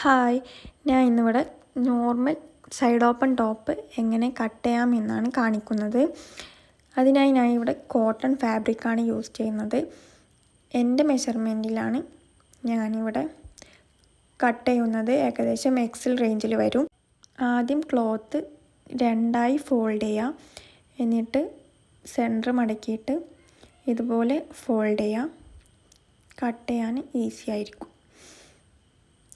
Hi, ഞാൻ ഇന്നിവിടെ normal side open top എങ്ങനെ കട്ട് ചെയ്യാമെന്നാണ് കാണിക്കുന്നത്. അതിനായി ഞാൻ ഇവിടെ കോട്ടൺ ഫാബ്രിക്കാണ് യൂസ് ചെയ്യുന്നത്. എൻ്റെ മെഷർമെൻറ്റിലാണ് ഞാനിവിടെ കട്ട് ചെയ്യുന്നത്. ഏകദേശം എക്സൽ റേഞ്ചിൽ വരും. ആദ്യം ക്ലോത്ത് രണ്ടായി ഫോൾഡ് ചെയ്യാം. എന്നിട്ട് സെൻറ്റർ മടക്കിയിട്ട് ഇതുപോലെ ഫോൾഡ് ചെയ്യാം. കട്ട് ചെയ്യാൻ ഈസി ആയിരിക്കും.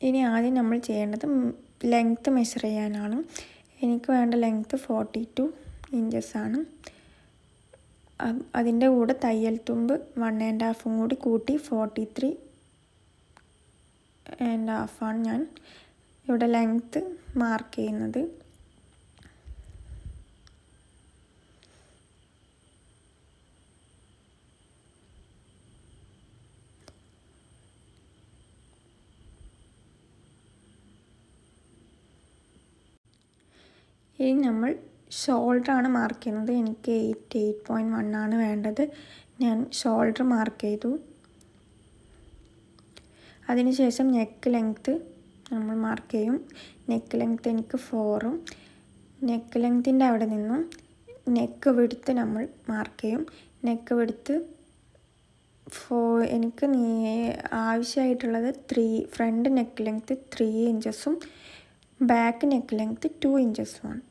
ഇനി ആദ്യം നമ്മൾ ചെയ്യേണ്ടത് ലെങ്ത്ത് മെഷർ ചെയ്യാനാണ്. എനിക്ക് വേണ്ട ലെങ്ത്ത് 42 ഇഞ്ചസ് ആണ്. അതിൻ്റെ കൂടെ തയ്യൽ തുമ്പ് 1.5 കൂടി കൂട്ടി 43.5 ഞാൻ ഇവിടെ ലെങ്ത്ത് മാർക്ക് ചെയ്യുന്നത്. ഇനി നമ്മൾ ഷോൾഡറാണ് മാർക്ക് ചെയ്യുന്നത്. എനിക്ക് 8.1 ആണ് വേണ്ടത്. ഞാൻ ഷോൾഡർ മാർക്ക് ചെയ്തു. അതിനുശേഷം നെക്ക് ലെങ്ത്ത് നമ്മൾ മാർക്ക് ചെയ്യും. നെക്ക് ലെങ്ത്ത് എനിക്ക് 4ഉം നെക്ക് ലെങ്ത്തിൻ്റെ അവിടെ നിന്നും നെക്ക് വിഡ്ത്ത് നമ്മൾ മാർക്ക് ചെയ്യും. നെക്ക് വിഡ്ത്ത് എനിക്ക് ആവശ്യമായിട്ടുള്ളത് 3 ഫ്രണ്ട് നെക്ക് ലെങ്ത്ത് 3 ഇഞ്ചസും ബാക്ക് നെക്ക് ലെങ്ത്ത് 2 ഇഞ്ചസുമാണ്.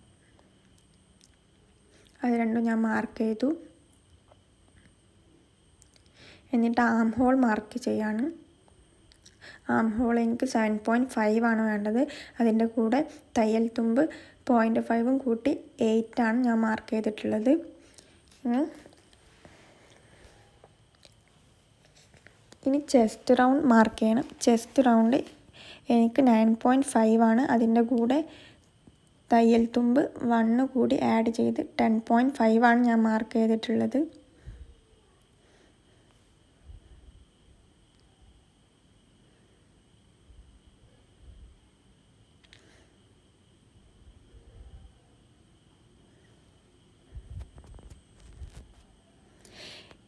അത് രണ്ടും ഞാൻ മാർക്ക് ചെയ്തു. എന്നിട്ട് ആം ഹോൾ മാർക്ക് ചെയ്യാണ്. ആം ഹോൾ എനിക്ക് 7.5 ആണ് വേണ്ടത്. അതിൻ്റെ കൂടെ തയ്യൽ തുമ്പ് 0.5 കൂട്ടി 8 ആണ് ഞാൻ മാർക്ക് ചെയ്തിട്ടുള്ളത്. ഇനി ചെസ്റ്റ് റൗണ്ട് മാർക്ക് ചെയ്യണം. ചെസ്റ്റ് റൗണ്ട് എനിക്ക് 9.5 ആണ്. അതിൻ്റെ കൂടെ തയ്യൽ തുമ്പ് 1 കൂടി ആഡ് ചെയ്ത് 10.5 ആണ് ഞാൻ മാർക്ക് ചെയ്തിട്ടുള്ളത്.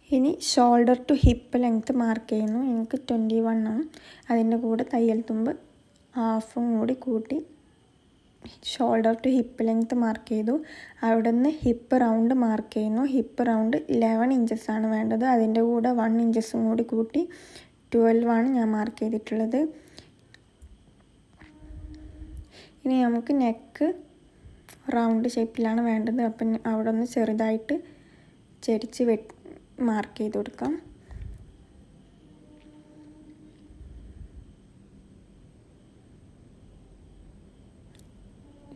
ഇനി shoulder to hip length mark ചെയ്യുന്നു. എനിക്ക് 21 ആണ്. അതിൻ്റെ കൂടെ തയ്യൽ തുമ്പ് 1/2 കൂടി കൂട്ടി shoulder to hip length mark ചെയ്തു. അവിടെ നിന്ന് ഹിപ്പ് റൗണ്ട് മാർക്ക് ചെയ്യുന്നു. ഹിപ്പ് റൗണ്ട് 11 ഇഞ്ചസ് ആണ് വേണ്ടത്. അതിൻ്റെ കൂടെ 1 ഇഞ്ചസും കൂടി കൂട്ടി 12 ആണ് ഞാൻ മാർക്ക് ചെയ്തിട്ടുള്ളത്. ഇനി നമുക്ക് നെക്ക് റൗണ്ട് ഷേപ്പിലാണ് വേണ്ടത്. അപ്പം അവിടെ നിന്ന് ചെറുതായിട്ട് ചെരിച്ച് മാർക്ക് ചെയ്ത് കൊടുക്കാം.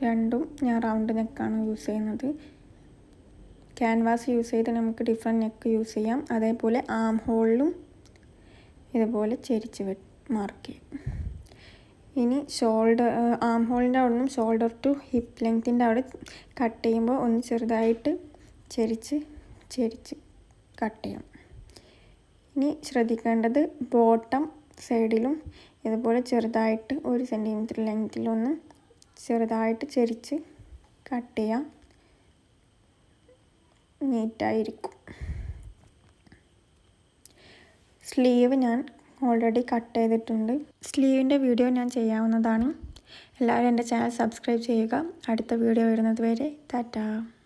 രണ്ടും ഞാൻ റൗണ്ട് നെക്കാണ് യൂസ് ചെയ്യുന്നത്. ക്യാൻവാസ് യൂസ് ചെയ്ത് നമുക്ക് ഡിഫറെൻറ്റ് നെക്ക് യൂസ് ചെയ്യാം. അതേപോലെ ആം ഹോളിലും ഇതുപോലെ ചെരിച്ച് മാർക്ക് ചെയ്യും. ഇനി ആം ഹോളിൻ്റെ അവിടെ നിന്നും ഷോൾഡർ ടു ഹിപ്പ് ലെങ്ത്തിൻ്റെ അവിടെ കട്ട് ചെയ്യുമ്പോൾ ഒന്ന് ചെറുതായിട്ട് ചെരിച്ച് കട്ട് ചെയ്യാം. ഇനി ശ്രദ്ധിക്കേണ്ടത് ബോട്ടം സൈഡിലും ഇതുപോലെ ചെറുതായിട്ട് 1 സെൻറ്റിമീറ്റർ ലെങ്ത്തിലൊന്ന് ചെറുതായിട്ട് ചെരിച്ച് കട്ട് ചെയ്യാം. നീറ്റായിരിക്കും. സ്ലീവ് ഞാൻ ഓൾറെഡി കട്ട് ചെയ്തിട്ടുണ്ട്. സ്ലീവിൻ്റെ വീഡിയോ ഞാൻ ചെയ്യാവുന്നതാണ്. എല്ലാവരും എൻ്റെ ചാനൽ സബ്സ്ക്രൈബ് ചെയ്യുക. അടുത്ത വീഡിയോ വരുന്നത് വരെ ടാറ്റാ.